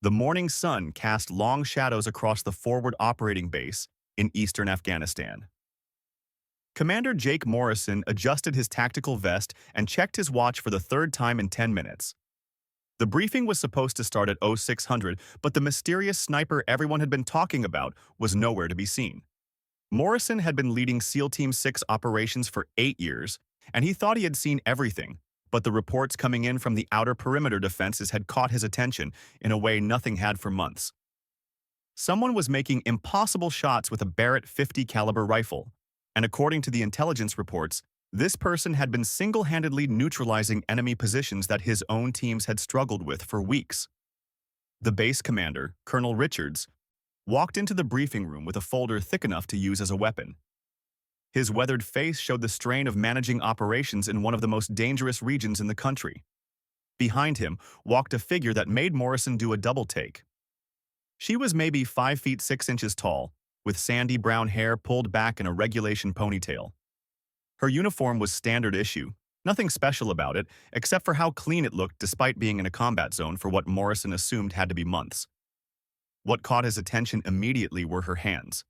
The morning sun cast long shadows across the forward operating base in eastern Afghanistan. Commander Jake Morrison adjusted his tactical vest and checked his watch for the third time in 10 minutes. The briefing was supposed to start at 0600, but the mysterious sniper everyone had been talking about was nowhere to be seen. Morrison had been leading SEAL Team 6 operations for 8 years, and he thought he had seen everything, but the reports coming in from the outer perimeter defenses had caught his attention in a way nothing had for months. Someone was making impossible shots with a Barrett 50 caliber rifle, and according to the intelligence reports, this person had been single-handedly neutralizing enemy positions that his own teams had struggled with for weeks. The base commander, Colonel Richards, walked into the briefing room with a folder thick enough to use as a weapon. His weathered face showed the strain of managing operations in one of the most dangerous regions in the country. Behind him walked a figure that made Morrison do a double take. She was maybe 5 feet 6 inches tall, with sandy brown hair pulled back in a regulation ponytail. Her uniform was standard issue, nothing special about it except for how clean it looked despite being in a combat zone for what Morrison assumed had to be months. What caught his attention immediately were her hands.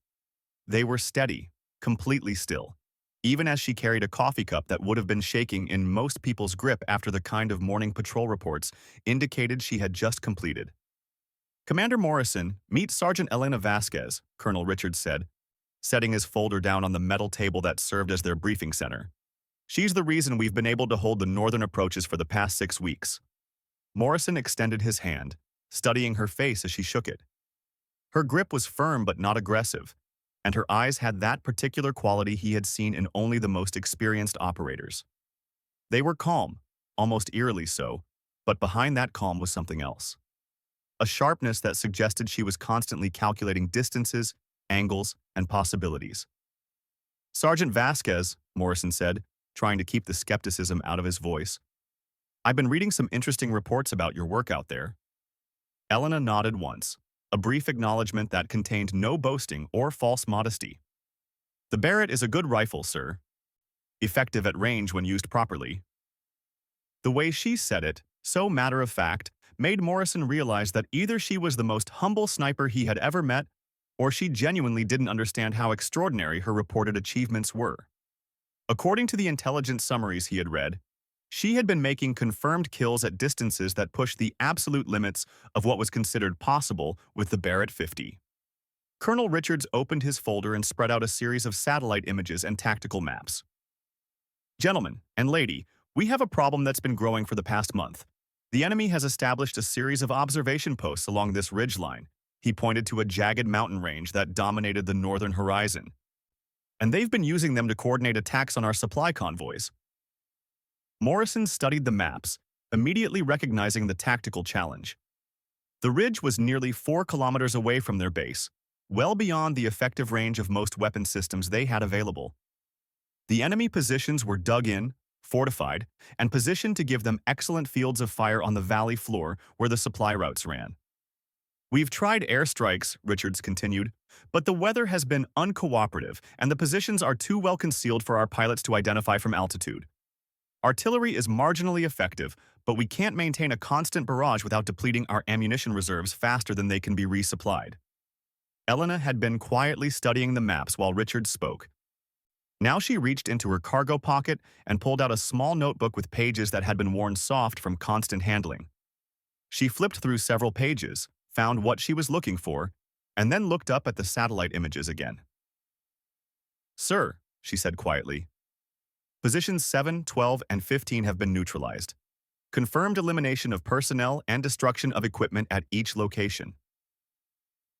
They were steady, completely still, even as she carried a coffee cup that would have been shaking in most people's grip after the kind of morning patrol reports indicated she had just completed. "Commander Morrison, meet Sergeant Elena Vasquez," Colonel Richards said, setting his folder down on the metal table that served as their briefing center. "She's the reason we've been able to hold the northern approaches for the past 6 weeks." Morrison extended his hand, studying her face as she shook it. Her grip was firm but not aggressive, and her eyes had that particular quality he had seen in only the most experienced operators. They were calm, almost eerily so, but behind that calm was something else. A sharpness that suggested she was constantly calculating distances, angles, and possibilities. "Sergeant Vasquez," Morrison said, trying to keep the skepticism out of his voice, "I've been reading some interesting reports about your work out there." Elena nodded once, a brief acknowledgement that contained no boasting or false modesty. "The Barrett is a good rifle, sir. Effective at range when used properly." The way she said it, so matter-of-fact, made Morrison realize that either she was the most humble sniper he had ever met, or she genuinely didn't understand how extraordinary her reported achievements were. According to the intelligence summaries he had read, she had been making confirmed kills at distances that pushed the absolute limits of what was considered possible with the Barrett 50. Colonel Richards opened his folder and spread out a series of satellite images and tactical maps. "Gentlemen and lady, we have a problem that's been growing for the past month. The enemy has established a series of observation posts along this ridgeline." He pointed to a jagged mountain range that dominated the northern horizon. "And they've been using them to coordinate attacks on our supply convoys." Morrison studied the maps, immediately recognizing the tactical challenge. The ridge was nearly 4 kilometers away from their base, well beyond the effective range of most weapon systems they had available. The enemy positions were dug in, fortified, and positioned to give them excellent fields of fire on the valley floor where the supply routes ran. "We've tried airstrikes," Richards continued, "but the weather has been uncooperative and the positions are too well concealed for our pilots to identify from altitude. Artillery is marginally effective, but we can't maintain a constant barrage without depleting our ammunition reserves faster than they can be resupplied." Elena had been quietly studying the maps while Richards spoke. Now she reached into her cargo pocket and pulled out a small notebook with pages that had been worn soft from constant handling. She flipped through several pages, found what she was looking for, and then looked up at the satellite images again. "Sir," she said quietly, "positions 7, 12, and 15 have been neutralized. Confirmed elimination of personnel and destruction of equipment at each location."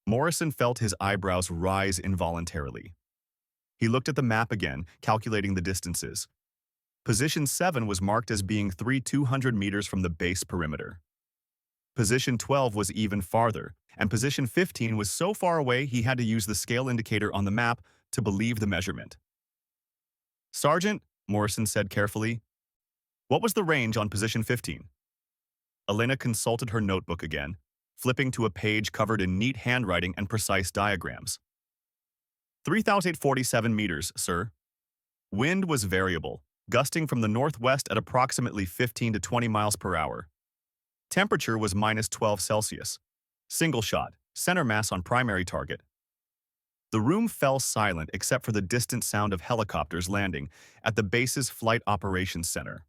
Morrison felt his eyebrows rise involuntarily. He looked at the map again, calculating the distances. Position 7 was marked as being 200 meters from the base perimeter. Position 12 was even farther, and position 15 was so far away he had to use the scale indicator on the map to believe the measurement. "Sergeant," Morrison said carefully, "what was the range on position 15? Elena consulted her notebook again, flipping to a page covered in neat handwriting and precise diagrams. 3,847 meters, sir. Wind was variable, gusting from the northwest at approximately 15 to 20 miles per hour. Temperature was -12 Celsius. Single shot, center mass on primary target. The room fell silent except for the distant sound of helicopters landing at the base's Flight Operations Center.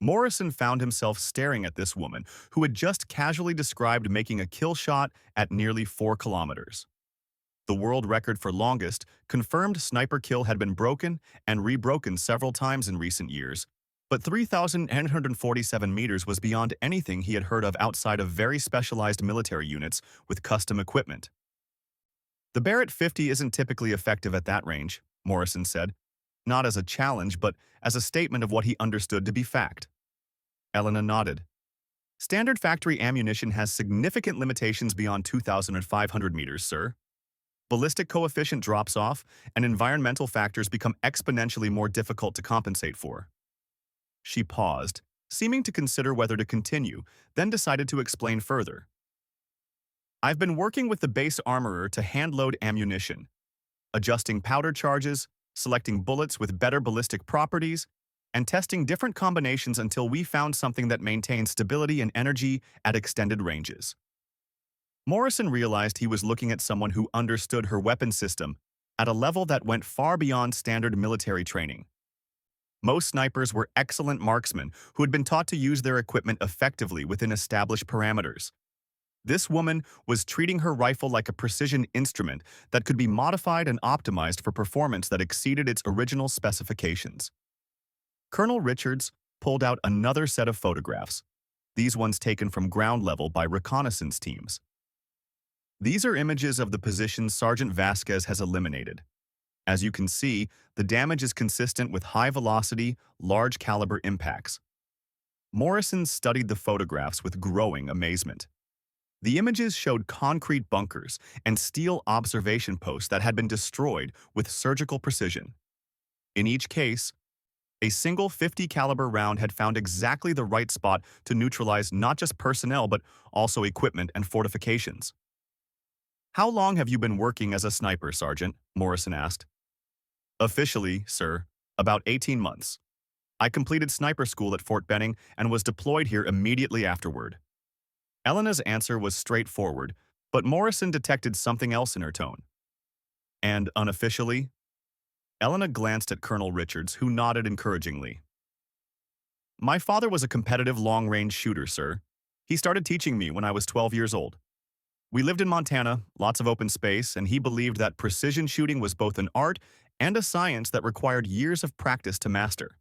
Morrison found himself staring at this woman who had just casually described making a kill shot at nearly 4 kilometers. The world record for longest, confirmed sniper kill had been broken and rebroken several times in recent years, but 3,847 meters was beyond anything he had heard of outside of very specialized military units with custom equipment. The Barrett 50 isn't typically effective at that range, Morrison said, not as a challenge but as a statement of what he understood to be fact. Elena nodded. Standard factory ammunition has significant limitations beyond 2,500 meters, sir. Ballistic coefficient drops off, and environmental factors become exponentially more difficult to compensate for. She paused, seeming to consider whether to continue, then decided to explain further. I've been working with the base armorer to hand-load ammunition, adjusting powder charges, selecting bullets with better ballistic properties, and testing different combinations until we found something that maintains stability and energy at extended ranges. Morrison realized he was looking at someone who understood her weapon system at a level that went far beyond standard military training. Most snipers were excellent marksmen who had been taught to use their equipment effectively within established parameters. This woman was treating her rifle like a precision instrument that could be modified and optimized for performance that exceeded its original specifications. Colonel Richards pulled out another set of photographs, these ones taken from ground level by reconnaissance teams. These are images of the positions Sergeant Vasquez has eliminated. As you can see, the damage is consistent with high-velocity, large-caliber impacts. Morrison studied the photographs with growing amazement. The images showed concrete bunkers and steel observation posts that had been destroyed with surgical precision. In each case, a single .50 caliber round had found exactly the right spot to neutralize not just personnel but also equipment and fortifications. How long have you been working as a sniper, Sergeant? Morrison asked. Officially, sir, about 18 months. I completed sniper school at Fort Benning and was deployed here immediately afterward. Elena's answer was straightforward, but Morrison detected something else in her tone. And unofficially? Elena glanced at Colonel Richards, who nodded encouragingly. My father was a competitive long-range shooter, sir. He started teaching me when I was 12 years old. We lived in Montana, lots of open space, and he believed that precision shooting was both an art and a science that required years of practice to master.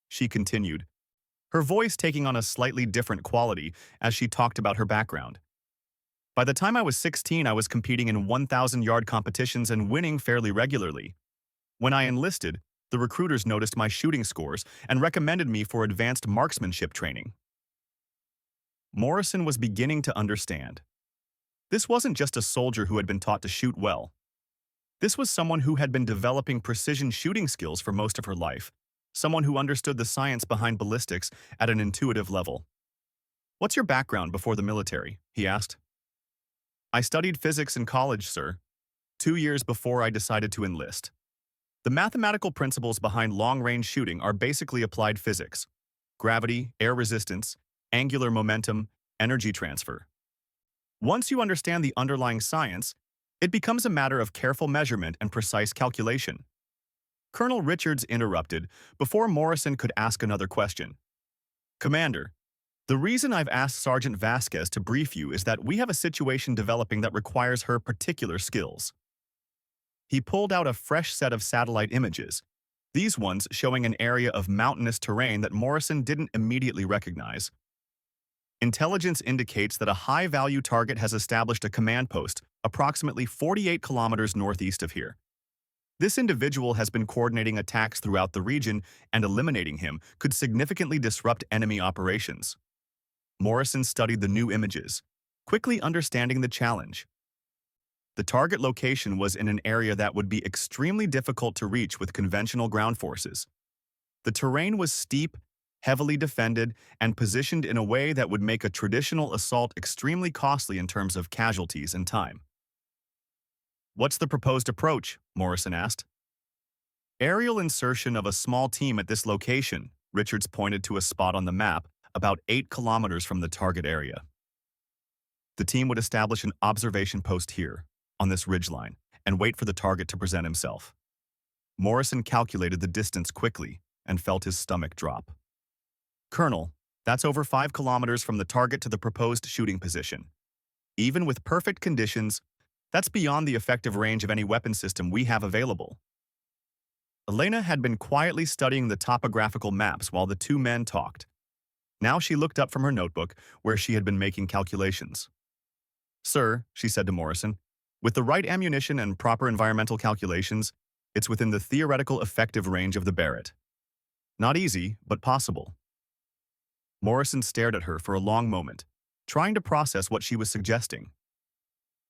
She continued, her voice taking on a slightly different quality as she talked about her background. By the time I was 16, I was competing in 1,000-yard competitions and winning fairly regularly. When I enlisted, the recruiters noticed my shooting scores and recommended me for advanced marksmanship training. Morrison was beginning to understand. This wasn't just a soldier who had been taught to shoot well. This was someone who had been developing precision shooting skills for most of her life, someone who understood the science behind ballistics at an intuitive level. What's your background before the military? He asked. I studied physics in college, sir, 2 years before I decided to enlist. The mathematical principles behind long-range shooting are basically applied physics: gravity, air resistance, angular momentum, energy transfer. Once you understand the underlying science, it becomes a matter of careful measurement and precise calculation. Colonel Richards interrupted before Morrison could ask another question. Commander, the reason I've asked Sergeant Vasquez to brief you is that we have a situation developing that requires her particular skills. He pulled out a fresh set of satellite images, these ones showing an area of mountainous terrain that Morrison didn't immediately recognize. Intelligence indicates that a high-value target has established a command post approximately 48 kilometers northeast of here. This individual has been coordinating attacks throughout the region, and eliminating him could significantly disrupt enemy operations. Morrison studied the new images, quickly understanding the challenge. The target location was in an area that would be extremely difficult to reach with conventional ground forces. The terrain was steep, heavily defended, and positioned in a way that would make a traditional assault extremely costly in terms of casualties and time. What's the proposed approach? Morrison asked. Aerial insertion of a small team at this location, Richards pointed to a spot on the map about 8 kilometers from the target area. The team would establish an observation post here, on this ridgeline, and wait for the target to present himself. Morrison calculated the distance quickly and felt his stomach drop. Colonel, that's over 5 kilometers from the target to the proposed shooting position. Even with perfect conditions, that's beyond the effective range of any weapon system we have available. Elena had been quietly studying the topographical maps while the two men talked. Now she looked up from her notebook, where she had been making calculations. Sir, she said to Morrison, with the right ammunition and proper environmental calculations, it's within the theoretical effective range of the Barrett. Not easy, but possible. Morrison stared at her for a long moment, trying to process what she was suggesting.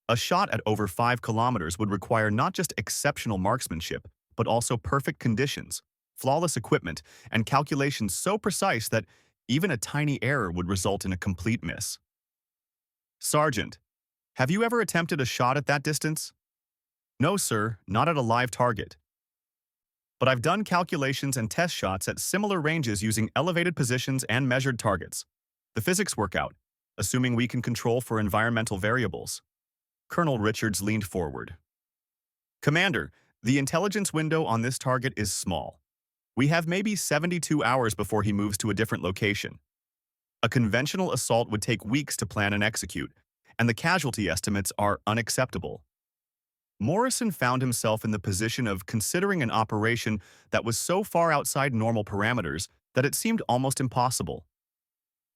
A shot at over 5 kilometers would require not just exceptional marksmanship, but also perfect conditions, flawless equipment, and calculations so precise that even a tiny error would result in a complete miss. Sergeant, have you ever attempted a shot at that distance? No, sir, not at a live target. But I've done calculations and test shots at similar ranges using elevated positions and measured targets. The physics work out, assuming we can control for environmental variables. Colonel Richards leaned forward. Commander, the intelligence window on this target is small. We have maybe 72 hours before he moves to a different location. A conventional assault would take weeks to plan and execute, and the casualty estimates are unacceptable. Morrison found himself in the position of considering an operation that was so far outside normal parameters that it seemed almost impossible.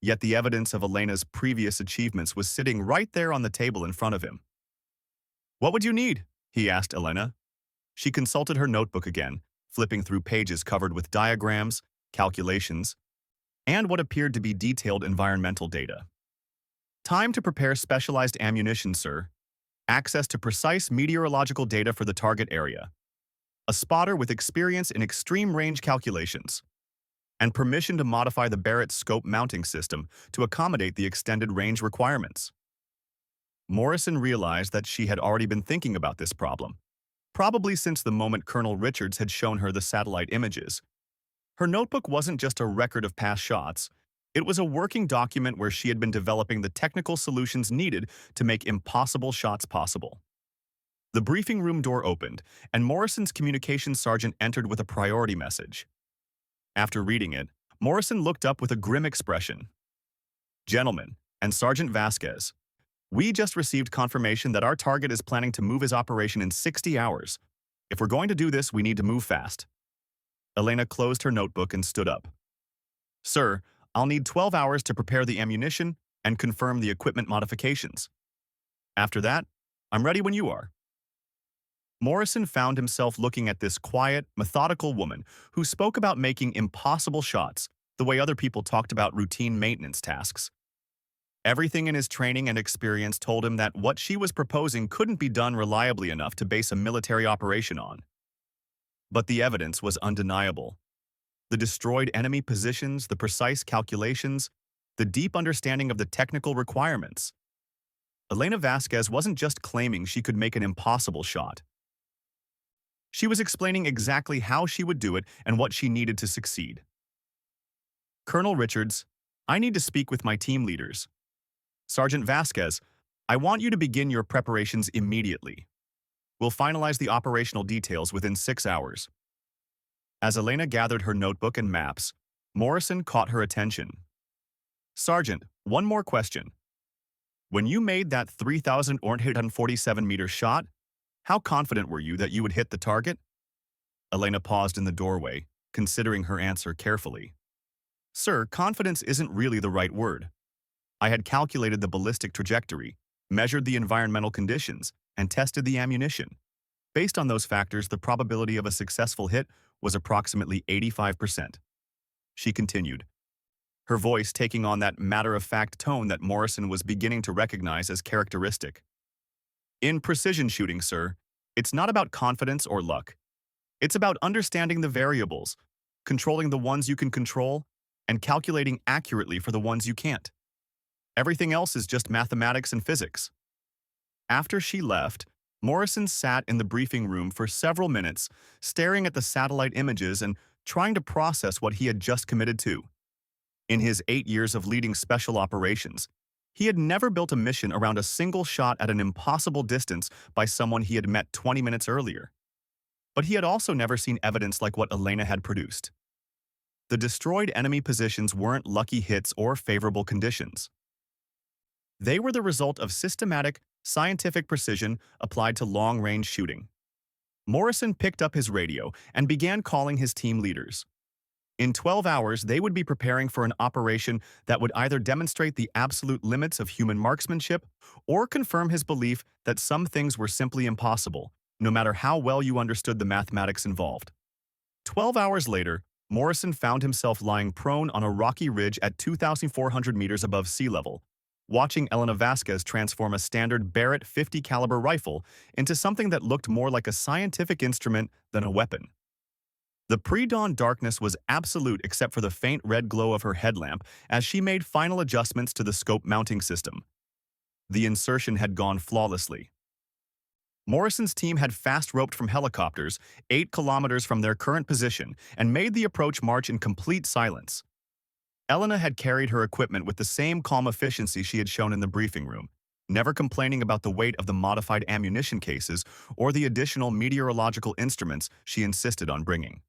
Yet the evidence of Elena's previous achievements was sitting right there on the table in front of him. What would you need? He asked Elena. She consulted her notebook again, flipping through pages covered with diagrams, calculations, and what appeared to be detailed environmental data. Time to prepare specialized ammunition, sir. Access to precise meteorological data for the target area. A spotter with experience in extreme range calculations. And permission to modify the Barrett scope mounting system to accommodate the extended range requirements. Morrison realized that she had already been thinking about this problem, probably since the moment Colonel Richards had shown her the satellite images. Her notebook wasn't just a record of past shots. It was a working document where she had been developing the technical solutions needed to make impossible shots possible. The briefing room door opened, and Morrison's communications sergeant entered with a priority message. After reading it, Morrison looked up with a grim expression. Gentlemen, and Sergeant Vasquez, we just received confirmation that our target is planning to move his operation in 60 hours. If we're going to do this, we need to move fast. Elena closed her notebook and stood up. Sir, I'll need 12 hours to prepare the ammunition and confirm the equipment modifications. After that, I'm ready when you are. Morrison found himself looking at this quiet, methodical woman who spoke about making impossible shots the way other people talked about routine maintenance tasks. Everything in his training and experience told him that what she was proposing couldn't be done reliably enough to base a military operation on. But the evidence was undeniable. The destroyed enemy positions, the precise calculations, the deep understanding of the technical requirements. Elena Vasquez wasn't just claiming she could make an impossible shot. She was explaining exactly how she would do it and what she needed to succeed. Colonel Richards, I need to speak with my team leaders. Sergeant Vasquez, I want you to begin your preparations immediately. We'll finalize the operational details within 6 hours. As Elena gathered her notebook and maps, Morrison caught her attention. Sergeant, one more question. When you made that 3,847-meter shot, how confident were you that you would hit the target? Elena paused in the doorway, considering her answer carefully. Sir, confidence isn't really the right word. I had calculated the ballistic trajectory, measured the environmental conditions, and tested the ammunition. Based on those factors, the probability of a successful hit was approximately 85%. She continued, her voice taking on that matter-of-fact tone that Morrison was beginning to recognize as characteristic. In precision shooting, sir, it's not about confidence or luck. It's about understanding the variables, controlling the ones you can control, and calculating accurately for the ones you can't. Everything else is just mathematics and physics. After she left, Morrison sat in the briefing room for several minutes, staring at the satellite images and trying to process what he had just committed to. In his 8 years of leading special operations, He had never built a mission around a single shot at an impossible distance by someone he had met 20 minutes earlier. But he had also never seen evidence like what Elena had produced. The destroyed enemy positions weren't lucky hits or favorable conditions. They were the result of systematic, scientific precision applied to long-range shooting. Morrison picked up his radio and began calling his team leaders. In 12 hours, they would be preparing for an operation that would either demonstrate the absolute limits of human marksmanship or confirm his belief that some things were simply impossible, no matter how well you understood the mathematics involved. 12 hours later, Morrison found himself lying prone on a rocky ridge at 2,400 meters above sea level, watching Elena Vasquez transform a standard Barrett 50 caliber rifle into something that looked more like a scientific instrument than a weapon. The pre-dawn darkness was absolute except for the faint red glow of her headlamp as she made final adjustments to the scope mounting system. The insertion had gone flawlessly. Morrison's team had fast-roped from helicopters 8 kilometers from their current position and made the approach march in complete silence. Elena had carried her equipment with the same calm efficiency she had shown in the briefing room, never complaining about the weight of the modified ammunition cases or the additional meteorological instruments she insisted on bringing.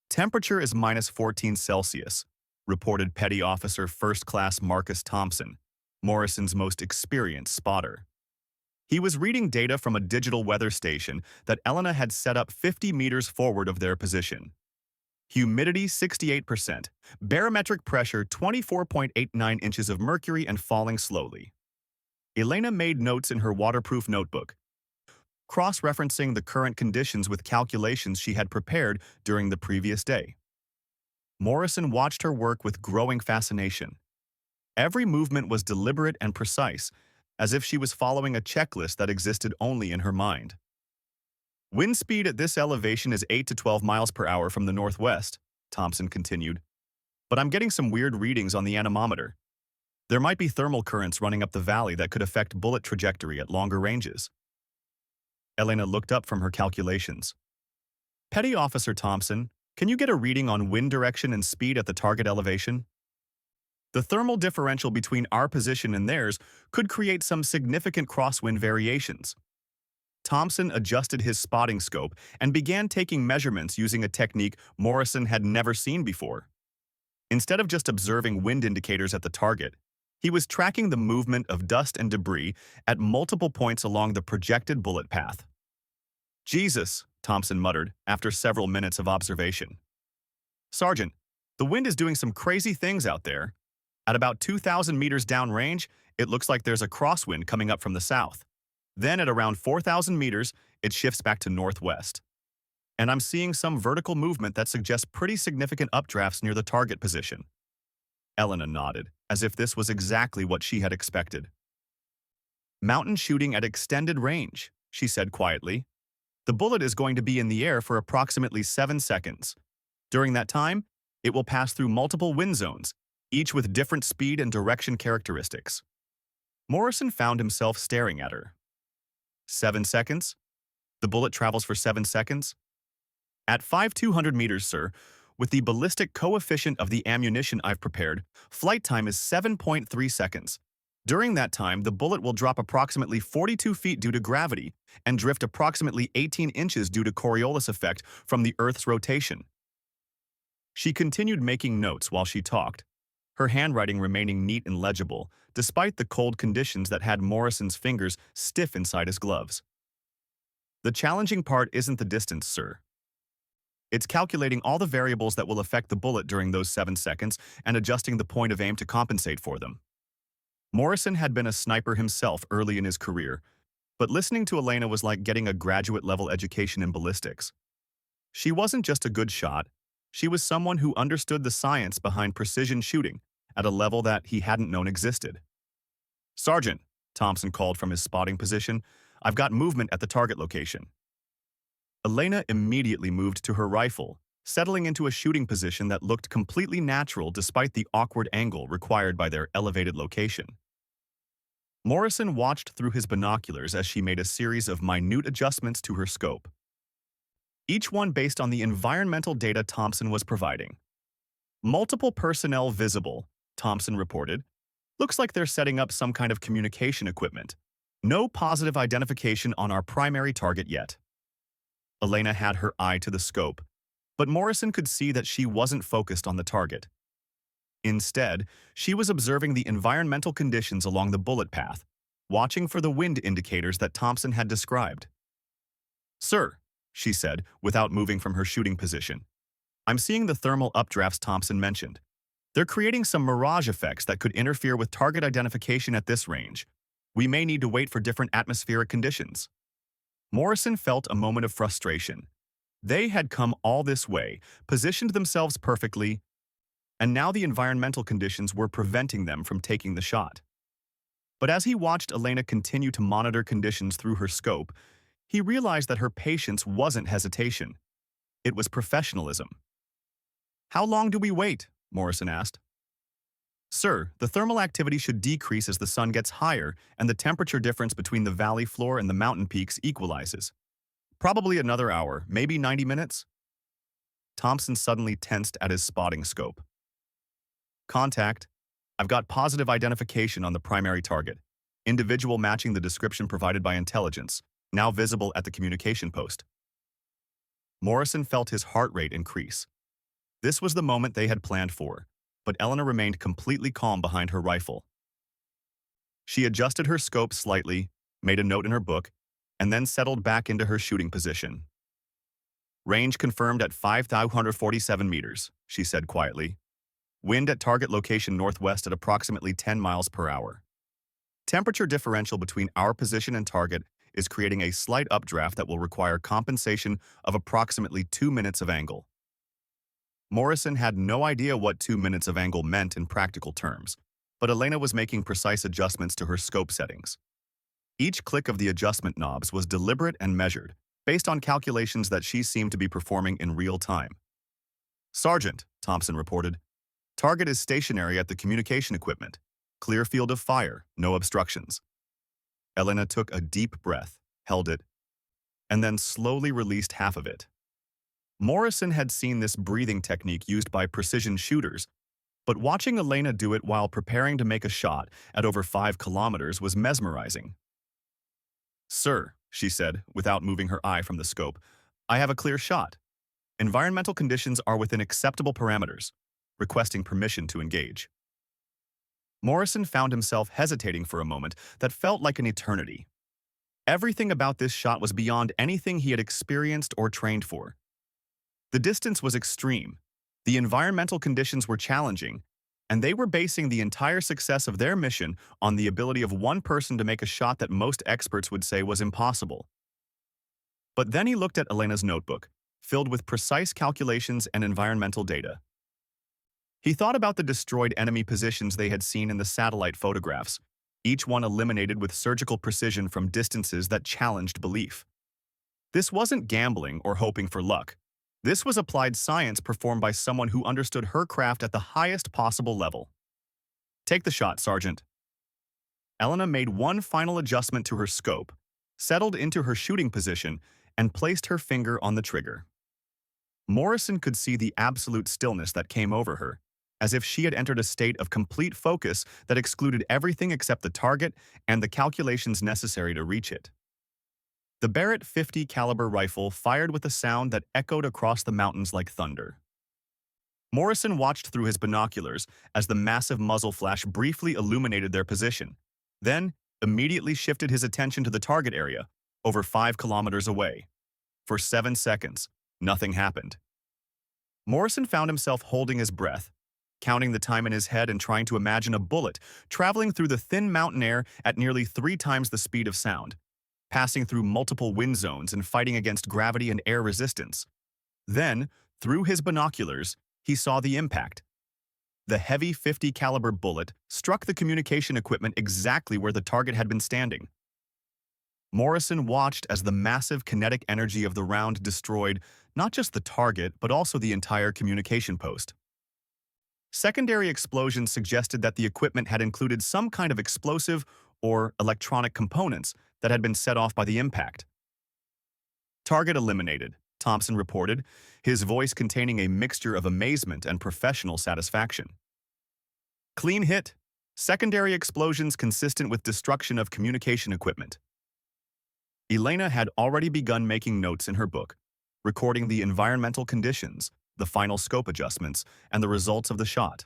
Temperature is -14 Celsius, reported Petty Officer First Class Marcus Thompson, Morrison's most experienced spotter. He was reading data from a digital weather station that Elena had set up 50 meters forward of their position. Humidity 68%, barometric pressure 24.89 inches of mercury and falling slowly. Elena made notes in her waterproof notebook, cross-referencing the current conditions with calculations she had prepared during the previous day. Morrison watched her work with growing fascination. Every movement was deliberate and precise, as if she was following a checklist that existed only in her mind. Wind speed at this elevation is 8 to 12 miles per hour from the northwest, Thompson continued. But I'm getting some weird readings on the anemometer. There might be thermal currents running up the valley that could affect bullet trajectory at longer ranges. Elena looked up from her calculations. Petty Officer Thompson, can you get a reading on wind direction and speed at the target elevation? The thermal differential between our position and theirs could create some significant crosswind variations. Thompson adjusted his spotting scope and began taking measurements using a technique Morrison had never seen before. Instead of just observing wind indicators at the target, he was tracking the movement of dust and debris at multiple points along the projected bullet path. Jesus, Thompson muttered after several minutes of observation. Sergeant, the wind is doing some crazy things out there. At about 2,000 meters downrange, it looks like there's a crosswind coming up from the south. Then at around 4,000 meters, it shifts back to northwest. And I'm seeing some vertical movement that suggests pretty significant updrafts near the target position. Elena nodded, as if this was exactly what she had expected. Mountain shooting at extended range, she said quietly. The bullet is going to be in the air for approximately 7 seconds. During that time, it will pass through multiple wind zones, each with different speed and direction characteristics. Morrison found himself staring at her. 7 seconds? The bullet travels for 7 seconds? At 5,200 meters, sir, with the ballistic coefficient of the ammunition I've prepared, flight time is 7.3 seconds. During that time, the bullet will drop approximately 42 feet due to gravity and drift approximately 18 inches due to Coriolis effect from the Earth's rotation. She continued making notes while she talked, her handwriting remaining neat and legible, despite the cold conditions that had Morrison's fingers stiff inside his gloves. The challenging part isn't the distance, sir. It's calculating all the variables that will affect the bullet during those 7 seconds and adjusting the point of aim to compensate for them. Morrison had been a sniper himself early in his career, but listening to Elena was like getting a graduate-level education in ballistics. She wasn't just a good shot, she was someone who understood the science behind precision shooting at a level that he hadn't known existed. Sergeant, Thompson called from his spotting position, I've got movement at the target location. Elena immediately moved to her rifle, settling into a shooting position that looked completely natural despite the awkward angle required by their elevated location. Morrison watched through his binoculars as she made a series of minute adjustments to her scope, each one based on the environmental data Thompson was providing. Multiple personnel visible, Thompson reported, Looks like they're setting up some kind of communication equipment. No positive identification on our primary target yet. Elena had her eye to the scope, but Morrison could see that she wasn't focused on the target. Instead, she was observing the environmental conditions along the bullet path, watching for the wind indicators that Thompson had described. "Sir," she said, without moving from her shooting position, "I'm seeing the thermal updrafts Thompson mentioned. They're creating some mirage effects that could interfere with target identification at this range. We may need to wait for different atmospheric conditions." Morrison felt a moment of frustration. They had come all this way, positioned themselves perfectly, and now the environmental conditions were preventing them from taking the shot. But as he watched Elena continue to monitor conditions through her scope, he realized that her patience wasn't hesitation. It was professionalism. "How long do we wait?" Morrison asked. "Sir, the thermal activity should decrease as the sun gets higher and the temperature difference between the valley floor and the mountain peaks equalizes. Probably another hour, maybe 90 minutes." Thompson suddenly tensed at his spotting scope. "Contact. I've got positive identification on the primary target. Individual matching the description provided by intelligence, now visible at the communication post." Morrison felt his heart rate increase. This was the moment they had planned for, but Elena remained completely calm behind her rifle. She adjusted her scope slightly, made a note in her book, and then settled back into her shooting position. "Range confirmed at 5,247 meters, she said quietly. "Wind at target location northwest at approximately 10 miles per hour. Temperature differential between our position and target is creating a slight updraft that will require compensation of approximately 2 minutes of angle." Morrison had no idea what 2 minutes of angle meant in practical terms, but Elena was making precise adjustments to her scope settings. Each click of the adjustment knobs was deliberate and measured, based on calculations that she seemed to be performing in real time. "Sergeant," Thompson reported, "target is stationary at the communication equipment. Clear field of fire, no obstructions." Elena took a deep breath, held it, and then slowly released half of it. Morrison had seen this breathing technique used by precision shooters, but watching Elena do it while preparing to make a shot at over 5 kilometers was mesmerizing. "Sir," she said, without moving her eye from the scope, "I have a clear shot. Environmental conditions are within acceptable parameters, requesting permission to engage." Morrison found himself hesitating for a moment that felt like an eternity. Everything about this shot was beyond anything he had experienced or trained for. The distance was extreme, the environmental conditions were challenging, and they were basing the entire success of their mission on the ability of one person to make a shot that most experts would say was impossible. But then he looked at Elena's notebook, filled with precise calculations and environmental data. He thought about the destroyed enemy positions they had seen in the satellite photographs, each one eliminated with surgical precision from distances that challenged belief. This wasn't gambling or hoping for luck. This was applied science performed by someone who understood her craft at the highest possible level. "Take the shot, Sergeant." Elena made one final adjustment to her scope, settled into her shooting position, and placed her finger on the trigger. Morrison could see the absolute stillness that came over her, as if she had entered a state of complete focus that excluded everything except the target and the calculations necessary to reach it. The Barrett .50 caliber rifle fired with a sound that echoed across the mountains like thunder. Morrison watched through his binoculars as the massive muzzle flash briefly illuminated their position, then immediately shifted his attention to the target area, over 5 kilometers away. For 7 seconds, nothing happened. Morrison found himself holding his breath, counting the time in his head and trying to imagine a bullet traveling through the thin mountain air at nearly 3 times the speed of sound, passing through multiple wind zones and fighting against gravity and air resistance. Then, through his binoculars, he saw the impact. The heavy .50 caliber bullet struck the communication equipment exactly where the target had been standing. Morrison watched as the massive kinetic energy of the round destroyed not just the target but also the entire communication post. Secondary explosions suggested that the equipment had included some kind of explosive or electronic components that had been set off by the impact. "Target eliminated," Thompson reported, his voice containing a mixture of amazement and professional satisfaction. "Clean hit," Secondary explosions consistent with destruction of communication equipment. Elena had already begun making notes in her book, recording the environmental conditions, the final scope adjustments, and the results of the shot.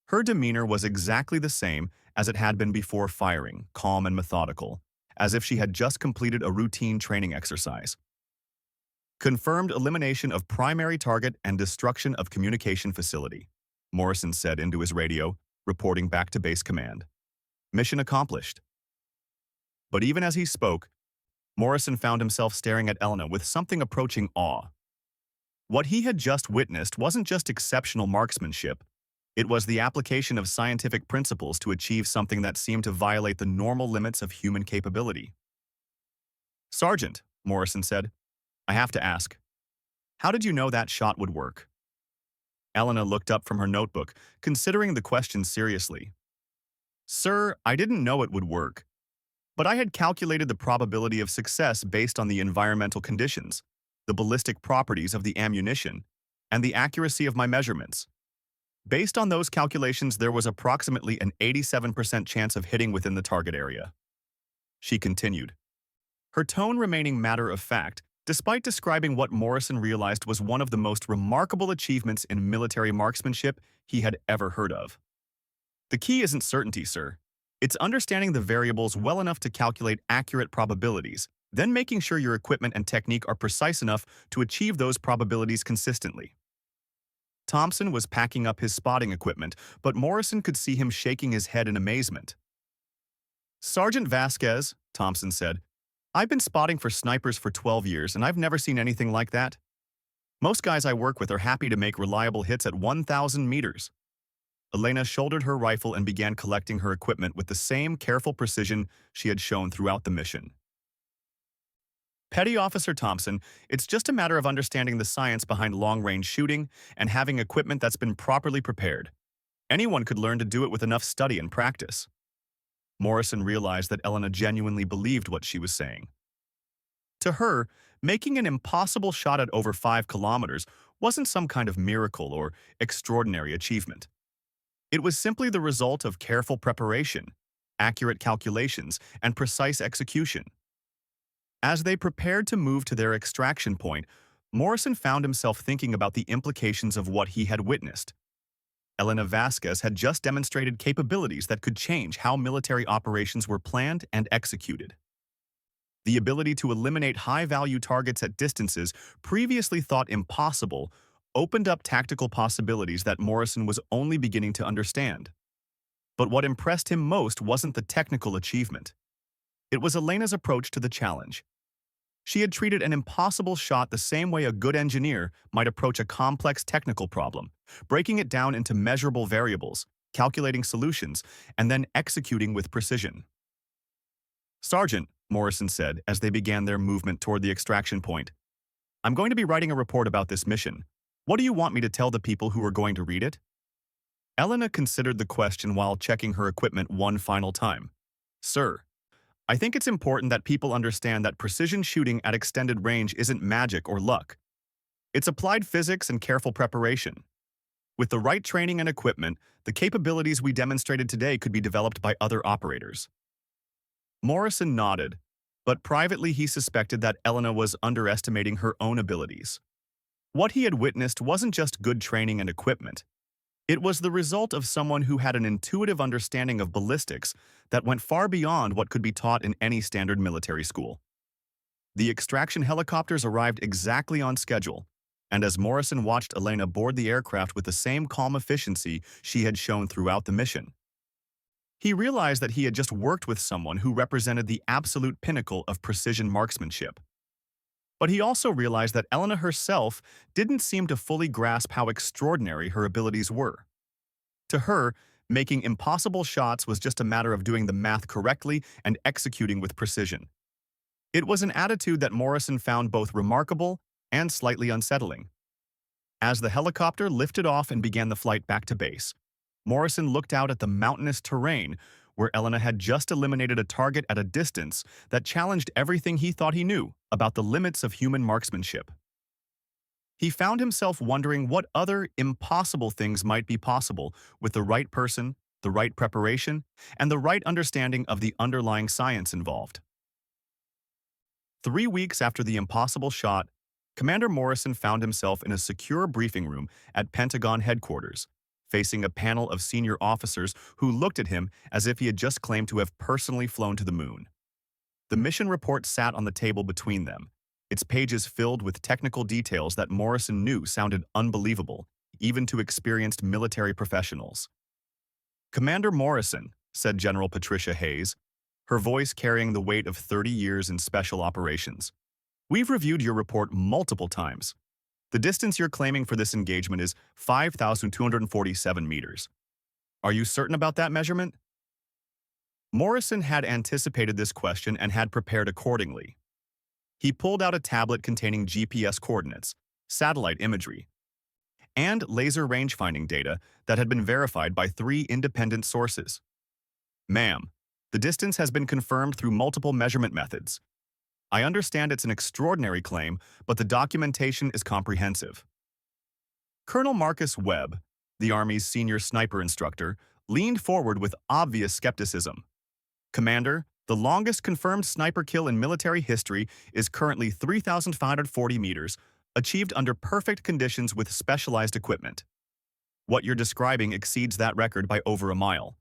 Her demeanor was exactly the same as it had been before firing, calm and methodical, as if she had just completed a routine training exercise. Confirmed elimination of primary target and destruction of communication facility, Morrison said into his radio, reporting back to base command. Mission accomplished. But even as he spoke, Morrison found himself staring at Elena with something approaching awe. What he had just witnessed wasn't just exceptional marksmanship, it was the application of scientific principles to achieve something that seemed to violate the normal limits of human capability. Sergeant, Morrison said, I have to ask, how did you know that shot would work? Elena looked up from her notebook, considering the question seriously. Sir, I didn't know it would work, but I had calculated the probability of success based on the environmental conditions, the ballistic properties of the ammunition, and the accuracy of my measurements. Based on those calculations, there was approximately an 87% chance of hitting within the target area. She continued, her tone remaining matter-of-fact, despite describing what Morrison realized was one of the most remarkable achievements in military marksmanship he had ever heard of. The key isn't certainty, sir. It's understanding the variables well enough to calculate accurate probabilities, then making sure your equipment and technique are precise enough to achieve those probabilities consistently. Thompson was packing up his spotting equipment, but Morrison could see him shaking his head in amazement. Sergeant Vasquez, Thompson said, I've been spotting for snipers for 12 years and I've never seen anything like that. Most guys I work with are happy to make reliable hits at 1,000 meters. Elena shouldered her rifle and began collecting her equipment with the same careful precision she had shown throughout the mission. Petty Officer Thompson, it's just a matter of understanding the science behind long-range shooting and having equipment that's been properly prepared. Anyone could learn to do it with enough study and practice. Morrison realized that Elena genuinely believed what she was saying. To her, making an impossible shot at over 5 kilometers wasn't some kind of miracle or extraordinary achievement. It was simply the result of careful preparation, accurate calculations, and precise execution. As they prepared to move to their extraction point, Morrison found himself thinking about the implications of what he had witnessed. Elena Vasquez had just demonstrated capabilities that could change how military operations were planned and executed. The ability to eliminate high-value targets at distances previously thought impossible opened up tactical possibilities that Morrison was only beginning to understand. But what impressed him most wasn't the technical achievement. It was Elena's approach to the challenge. She had treated an impossible shot the same way a good engineer might approach a complex technical problem, breaking it down into measurable variables, calculating solutions, and then executing with precision. Sergeant, Morrison said as they began their movement toward the extraction point, I'm going to be writing a report about this mission. What do you want me to tell the people who are going to read it? Elena considered the question while checking her equipment one final time. Sir, I think it's important that people understand that precision shooting at extended range isn't magic or luck. It's applied physics and careful preparation. With the right training and equipment, the capabilities we demonstrated today could be developed by other operators. Morrison nodded, but privately he suspected that Elena was underestimating her own abilities. What he had witnessed wasn't just good training and equipment. It was the result of someone who had an intuitive understanding of ballistics that went far beyond what could be taught in any standard military school. The extraction helicopters arrived exactly on schedule, and as Morrison watched Elena board the aircraft with the same calm efficiency she had shown throughout the mission, he realized that he had just worked with someone who represented the absolute pinnacle of precision marksmanship. But he also realized that Elena herself didn't seem to fully grasp how extraordinary her abilities were. To her, making impossible shots was just a matter of doing the math correctly and executing with precision. It was an attitude that Morrison found both remarkable and slightly unsettling. As the helicopter lifted off and began the flight back to base, Morrison looked out at the mountainous terrain where Elena had just eliminated a target at a distance that challenged everything he thought he knew about the limits of human marksmanship. He found himself wondering what other impossible things might be possible with the right person the right preparation, and the right understanding of the underlying science involved. 3 weeks after the impossible shot, Commander Morrison found himself in a secure briefing room at Pentagon headquarters, facing a panel of senior officers who looked at him as if he had just claimed to have personally flown to the moon. The mission report sat on the table between them, its pages filled with technical details that Morrison knew sounded unbelievable, even to experienced military professionals. "Commander Morrison," said General Patricia Hayes, her voice carrying the weight of 30 years in special operations. "We've reviewed your report multiple times. The distance you're claiming for this engagement is 5,247 meters. Are you certain about that measurement?" Morrison had anticipated this question and had prepared accordingly. He pulled out a tablet containing GPS coordinates, satellite imagery, and laser range-finding data that had been verified by 3 independent sources. "Ma'am, the distance has been confirmed through multiple measurement methods. I understand it's an extraordinary claim, but the documentation is comprehensive." Colonel Marcus Webb, the Army's senior sniper instructor, leaned forward with obvious skepticism. "Commander, the longest confirmed sniper kill in military history is currently 3,540 meters, achieved under perfect conditions with specialized equipment. What you're describing exceeds that record by over a mile.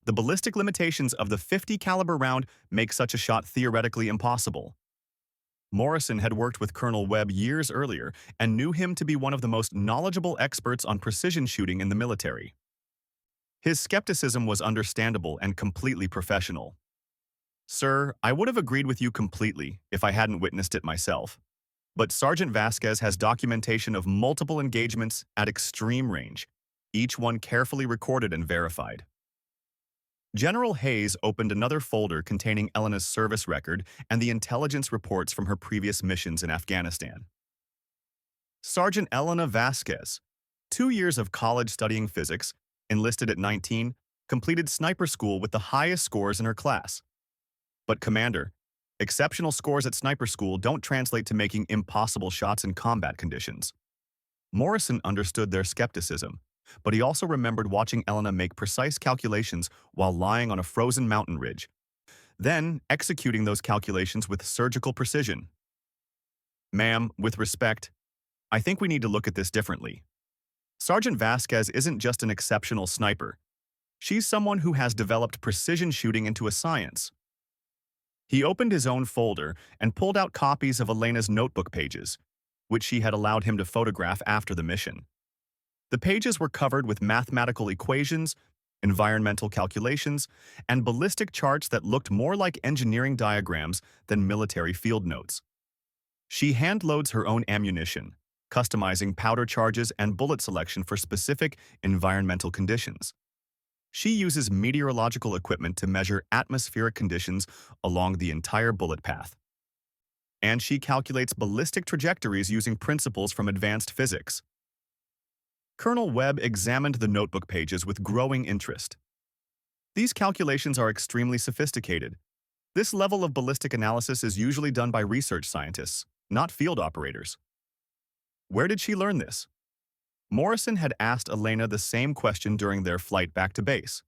The ballistic limitations of the 50 caliber round make such a shot theoretically impossible." Morrison had worked with Colonel Webb years earlier and knew him to be one of the most knowledgeable experts on precision shooting in the military. His skepticism was understandable and completely professional. "Sir, I would have agreed with you completely if I hadn't witnessed it myself. But Sergeant Vasquez has documentation of multiple engagements at extreme range, each one carefully recorded and verified." General Hayes opened another folder containing Elena's service record and the intelligence reports from her previous missions in Afghanistan. Sergeant Elena Vasquez, 2 years of college studying physics, enlisted at 19, completed sniper school with the highest scores in her class. But Commander, exceptional scores at sniper school don't translate to making impossible shots in combat conditions. Morrison understood their skepticism, but he also remembered watching Elena make precise calculations while lying on a frozen mountain ridge, then executing those calculations with surgical precision. "Ma'am, with respect, I think we need to look at this differently. Sergeant Vasquez isn't just an exceptional sniper. She's someone who has developed precision shooting into a science." He opened his own folder and pulled out copies of Elena's notebook pages, which she had allowed him to photograph after the mission. The pages were covered with mathematical equations, environmental calculations, and ballistic charts that looked more like engineering diagrams than military field notes. She hand-loads her own ammunition, customizing powder charges and bullet selection for specific environmental conditions. She uses meteorological equipment to measure atmospheric conditions along the entire bullet path. And she calculates ballistic trajectories using principles from advanced physics. Colonel Webb examined the notebook pages with growing interest. These calculations are extremely sophisticated. This level of ballistic analysis is usually done by research scientists, not field operators. Where did she learn this? Morrison had asked Elena the same question during their flight back to base.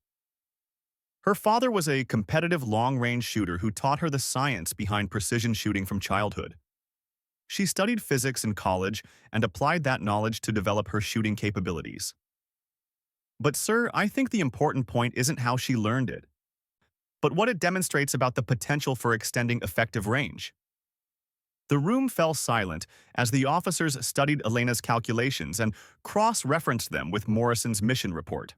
Her father was a competitive long-range shooter who taught her the science behind precision shooting from childhood. She studied physics in college and applied that knowledge to develop her shooting capabilities. But sir, I think the important point isn't how she learned it, but what it demonstrates about the potential for extending effective range. The room fell silent as the officers studied Elena's calculations and cross-referenced them with Morrison's mission report.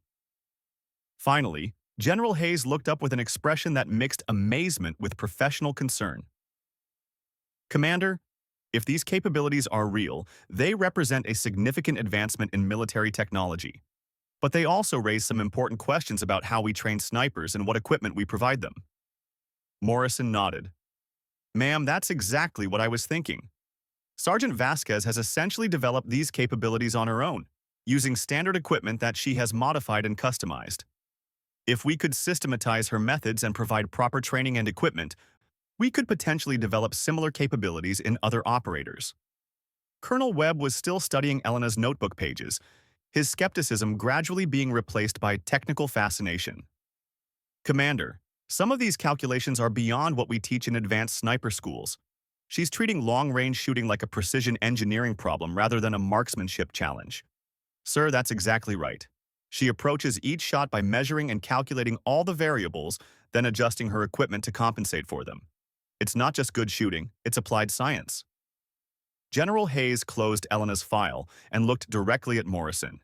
Finally, General Hayes looked up with an expression that mixed amazement with professional concern. "Commander, if these capabilities are real, they represent a significant advancement in military technology. But they also raise some important questions about how we train snipers and what equipment we provide them." Morrison nodded. "Ma'am, that's exactly what I was thinking. Sergeant Vasquez has essentially developed these capabilities on her own, using standard equipment that she has modified and customized. If we could systematize her methods and provide proper training and equipment, we could potentially develop similar capabilities in other operators." Colonel Webb was still studying Elena's notebook pages, his skepticism gradually being replaced by technical fascination. Commander, some of these calculations are beyond what we teach in advanced sniper schools. She's treating long-range shooting like a precision engineering problem rather than a marksmanship challenge. Sir, that's exactly right. She approaches each shot by measuring and calculating all the variables, then adjusting her equipment to compensate for them. It's not just good shooting, it's applied science. General Hayes closed Elena's file and looked directly at Morrison.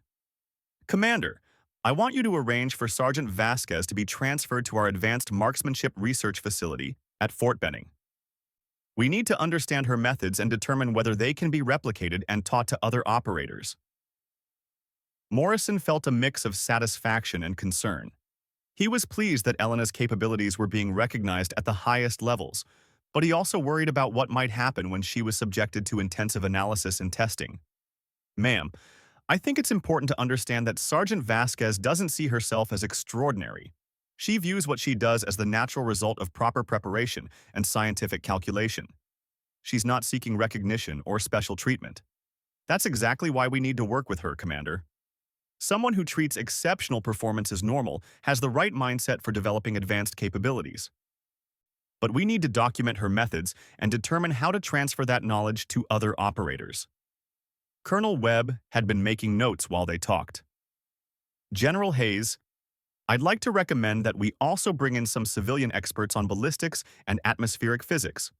Commander, I want you to arrange for Sergeant Vasquez to be transferred to our Advanced Marksmanship Research Facility at Fort Benning. We need to understand her methods and determine whether they can be replicated and taught to other operators. Morrison felt a mix of satisfaction and concern. He was pleased that Elena's capabilities were being recognized at the highest levels, but he also worried about what might happen when she was subjected to intensive analysis and testing. Ma'am, I think it's important to understand that Sergeant Vasquez doesn't see herself as extraordinary. She views what she does as the natural result of proper preparation and scientific calculation. She's not seeking recognition or special treatment. That's exactly why we need to work with her, Commander. Someone who treats exceptional performance as normal has the right mindset for developing advanced capabilities. But we need to document her methods and determine how to transfer that knowledge to other operators. Colonel Webb had been making notes while they talked. General Hayes, I'd like to recommend that we also bring in some civilian experts on ballistics and atmospheric physics.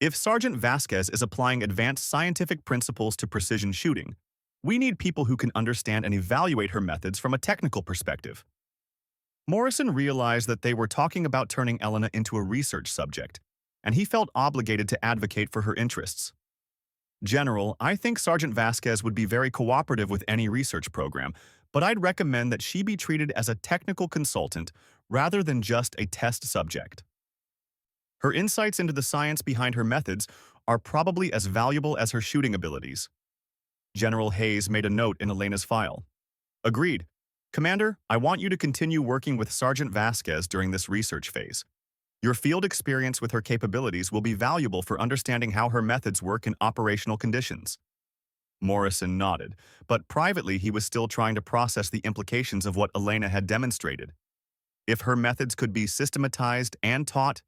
If Sergeant Vasquez is applying advanced scientific principles to precision shooting, we need people who can understand and evaluate her methods from a technical perspective. Morrison realized that they were talking about turning Elena into a research subject, and he felt obligated to advocate for her interests. General, I think Sergeant Vasquez would be very cooperative with any research program, but I'd recommend that she be treated as a technical consultant rather than just a test subject. Her insights into the science behind her methods are probably as valuable as her shooting abilities. General Hayes made a note in Elena's file. Agreed. Commander, I want you to continue working with Sergeant Vasquez during this research phase. Your field experience with her capabilities will be valuable for understanding how her methods work in operational conditions. Morrison nodded, but privately he was still trying to process the implications of what Elena had demonstrated. If her methods could be systematized and taught,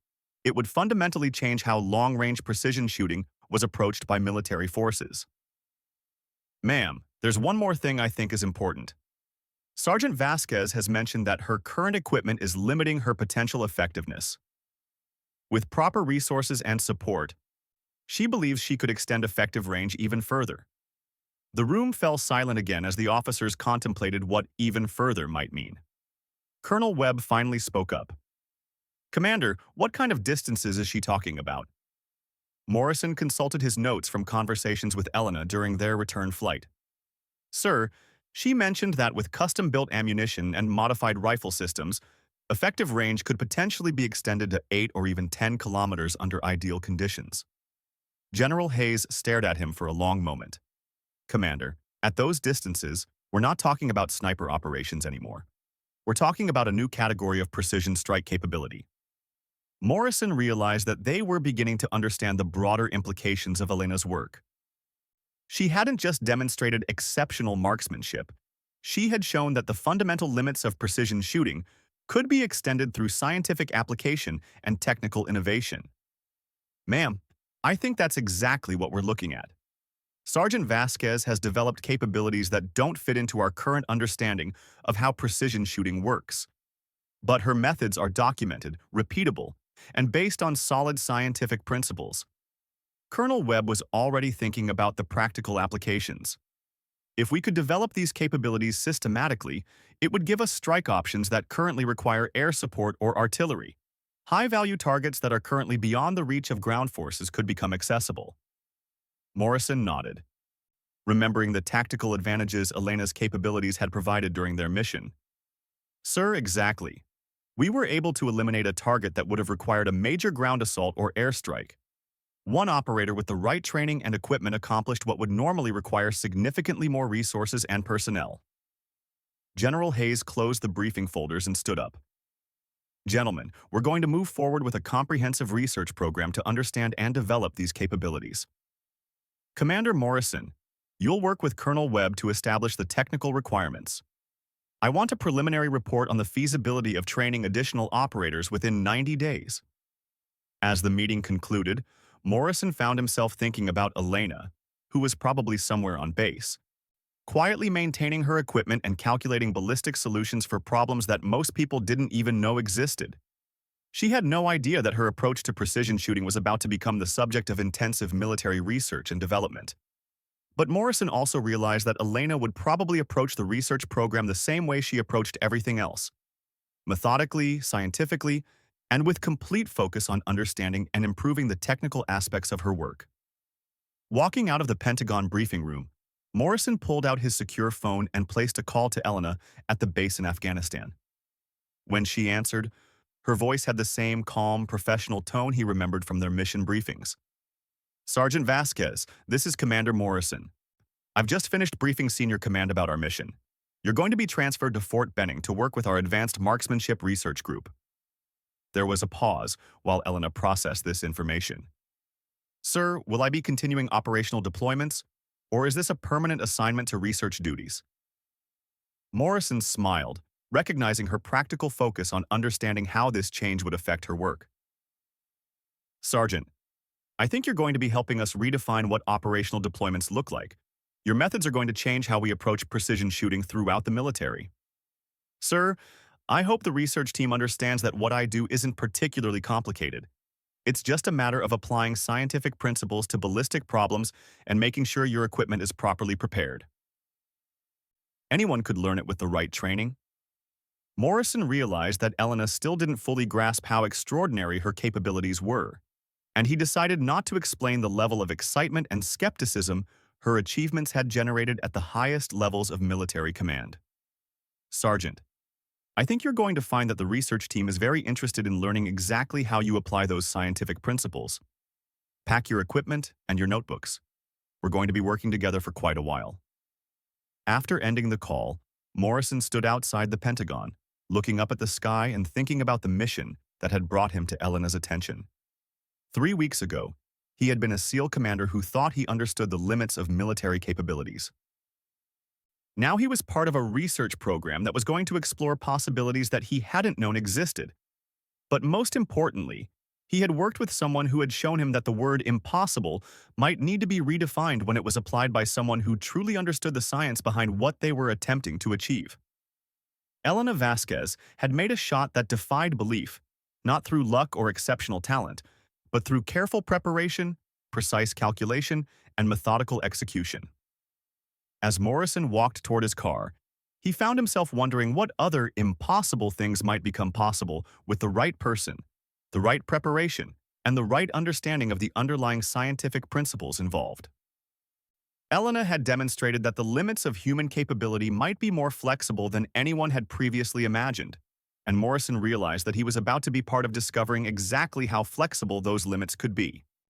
it would fundamentally change how long-range precision shooting was approached by military forces. Ma'am, there's one more thing I think is important. Sergeant Vasquez has mentioned that her current equipment is limiting her potential effectiveness. With proper resources and support, she believes she could extend effective range even further. The room fell silent again as the officers contemplated what even further might mean. Colonel Webb finally spoke up. Commander, what kind of distances is she talking about? Morrison consulted his notes from conversations with Elena during their return flight. Sir, she mentioned that with custom-built ammunition and modified rifle systems, effective range could potentially be extended to 8 or even 10 kilometers under ideal conditions. General Hayes stared at him for a long moment. Commander, at those distances, we're not talking about sniper operations anymore. We're talking about a new category of precision strike capability. Morrison realized that they were beginning to understand the broader implications of Elena's work. She hadn't just demonstrated exceptional marksmanship. She had shown that the fundamental limits of precision shooting could be extended through scientific application and technical innovation. Ma'am, I think that's exactly what we're looking at. Sergeant Vasquez has developed capabilities that don't fit into our current understanding of how precision shooting works. But her methods are documented, repeatable, and based on solid scientific principles. Colonel Webb was already thinking about the practical applications. If we could develop these capabilities systematically, it would give us strike options that currently require air support or artillery. High-value targets that are currently beyond the reach of ground forces could become accessible. Morrison nodded, remembering the tactical advantages Elena's capabilities had provided during their mission. Sir, exactly. We were able to eliminate a target that would have required a major ground assault or airstrike. One operator with the right training and equipment accomplished what would normally require significantly more resources and personnel. General Hayes closed the briefing folders and stood up. Gentlemen, we're going to move forward with a comprehensive research program to understand and develop these capabilities. Commander Morrison, You'll work with Colonel Webb to establish the technical requirements. I want a preliminary report on the feasibility of training additional operators within 90 days. As the meeting concluded, Morrison found himself thinking about Elena, who was probably somewhere on base, quietly maintaining her equipment and calculating ballistic solutions for problems that most people didn't even know existed. She had no idea that her approach to precision shooting was about to become the subject of intensive military research and development. But Morrison also realized that Elena would probably approach the research program the same way she approached everything else, methodically, scientifically, and with complete focus on understanding and improving the technical aspects of her work. Walking out of the Pentagon briefing room, Morrison pulled out his secure phone and placed a call to Elena at the base in Afghanistan. When she answered, her voice had the same calm, professional tone he remembered from their mission briefings. "Sergeant Vasquez, this is Commander Morrison. I've just finished briefing Senior Command about our mission. You're going to be transferred to Fort Benning to work with our Advanced Marksmanship Research Group." There was a pause while Elena processed this information. "Sir, will I be continuing operational deployments, or is this a permanent assignment to research duties?" Morrison smiled, recognizing her practical focus on understanding how this change would affect her work. "Sergeant, I think you're going to be helping us redefine what operational deployments look like. Your methods are going to change how we approach precision shooting throughout the military. Sir, I hope the research team understands that what I do isn't particularly complicated. It's just a matter of applying scientific principles to ballistic problems and making sure your equipment is properly prepared. Anyone could learn it with the right training." Morrison realized that Elena still didn't fully grasp how extraordinary her capabilities were, and he decided not to explain the level of excitement and skepticism her achievements had generated at the highest levels of military command. "Sergeant, I think you're going to find that the research team is very interested in learning exactly how you apply those scientific principles. Pack your equipment and your notebooks. We're going to be working together for quite a while." After ending the call, Morrison stood outside the Pentagon, looking up at the sky and thinking about the mission that had brought him to Elena's attention. 3 weeks ago, he had been a SEAL commander who thought he understood the limits of military capabilities. Now he was part of a research program that was going to explore possibilities that he hadn't known existed. But most importantly, he had worked with someone who had shown him that the word impossible might need to be redefined when it was applied by someone who truly understood the science behind what they were attempting to achieve. Elena Vasquez had made a shot that defied belief, not through luck or exceptional talent, but through careful preparation, precise calculation, and methodical execution. As Morrison walked toward his car, he found himself wondering what other impossible things might become possible with the right person, the right preparation, and the right understanding of the underlying scientific principles involved. Elena had demonstrated that the limits of human capability might be more flexible than anyone had previously imagined, and Morrison realized that he was about to be part of discovering exactly how flexible those limits could be.